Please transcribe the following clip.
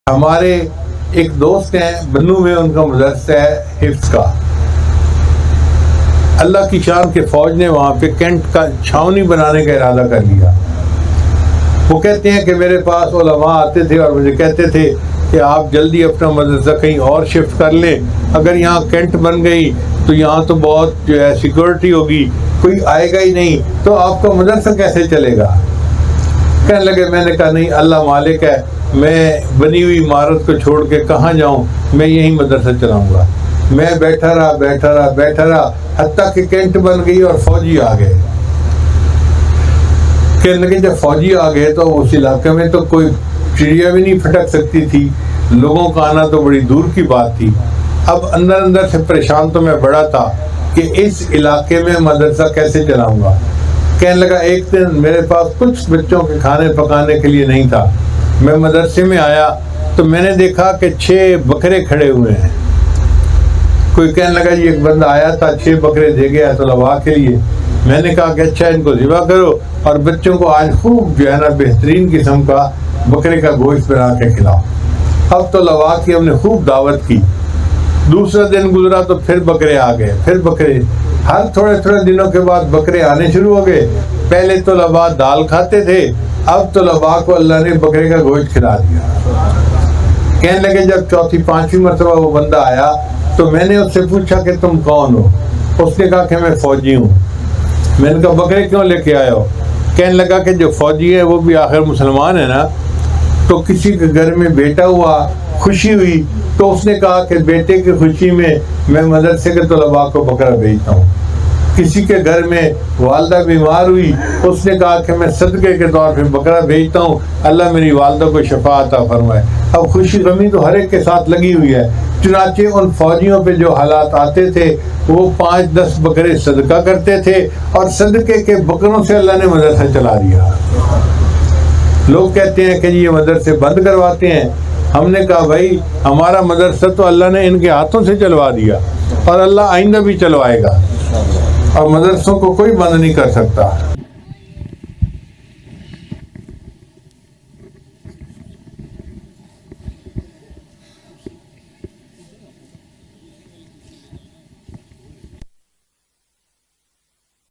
ہمارے ایک دوست ہیں بنو میں، ان کا مدرسہ ہے حفظ کا. اللہ کی شان کے فوج نے وہاں پہ کینٹ کا چھاونی بنانے کا ارادہ کر لیا. وہ کہتے ہیں کہ میرے پاس علماء آتے تھے اور مجھے کہتے تھے کہ آپ جلدی اپنا مدرسہ کہیں اور شفٹ کر لیں، اگر یہاں کینٹ بن گئی تو یہاں تو بہت جو ہے سیکورٹی ہوگی، کوئی آئے گا ہی نہیں، تو آپ کا مدرسہ کیسے چلے گا. کہنے لگے، میں نے کہا نہیں، اللہ مالک ہے، میں بنی ہوئی عمارت کو چھوڑ کے کہاں جاؤں، میں یہی مدرسہ چلاؤں گا. میں بیٹھا رہا حتیٰ کہ کینٹ بن گئی اور فوجی آ گئے. کہنے لگے جب فوجی آ گئے تو اس علاقے میں تو کوئی چڑیا بھی نہیں پھٹک سکتی تھی، لوگوں کا آنا تو بڑی دور کی بات تھی. اب اندر سے پریشان تو میں بڑا تھا کہ اس علاقے میں مدرسہ کیسے چلاؤں گا. کہنے لگا ایک دن میرے پاس کچھ بچوں کے کھانے پکانے کے لیے نہیں تھا، میں مدرسے میں آیا تو میں نے دیکھا کہ 6 بکرے کھڑے ہوئے ہیں. کوئی کہنے لگا جی ایک بندہ آیا تھا 6 بکرے دے گیا طلباء کے لیے. میں نے کہا کہ اچھا ان کو ذبح کرو اور بچوں کو آج خوب جو ہے نا بہترین قسم کا بکرے کا گوشت بنا کے کھلاؤ. اب طلباء کی ہم نے خوب دعوت کی. دوسرا دن گزرا تو پھر بکرے آ گئے، پھر بکرے. ہر تھوڑے دنوں کے بعد بکرے آنے شروع ہو گئے. پہلے طلباء دال کھاتے تھے، اب طلباء کو اللہ نے بکرے کا گوشت کھلا دیا. کہنے لگے جب 4تھی 5ویں مرتبہ وہ بندہ آیا تو میں نے اس سے پوچھا کہ تم کون ہو. اس نے کہا کہ میں فوجی ہوں. میں نے کہا بکرے کیوں لے کے آئے ہو. کہنے لگا کہ جو فوجی ہے وہ بھی آخر مسلمان ہے نا، تو کسی کے گھر میں بیٹا ہوا، خوشی ہوئی، تو اس نے کہا کہ بیٹے کی خوشی میں مدرسے کے طلباء کو بکرا بھیجتا ہوں. کسی کے گھر میں والدہ بیمار ہوئی، اس نے کہا کہ میں صدقے کے طور پہ بکرا بھیجتا ہوں، اللہ میری والدہ کو شفا عطا فرمائے. اب خوشی غمی تو ہر ایک کے ساتھ لگی ہوئی ہے. چنانچہ ان فوجیوں پہ جو حالات آتے تھے وہ 5-10 بکرے صدقہ کرتے تھے اور صدقے کے بکروں سے اللہ نے مدرسہ چلا دیا. لوگ کہتے ہیں کہ یہ مدرسے بند کرواتے ہیں. ہم نے کہا بھائی ہمارا مدرسہ تو اللہ نے ان کے ہاتھوں سے چلوا دیا اور اللہ آئندہ بھی چلوائے گا، اور مدرسوں کو کوئی بند نہیں کر سکتا.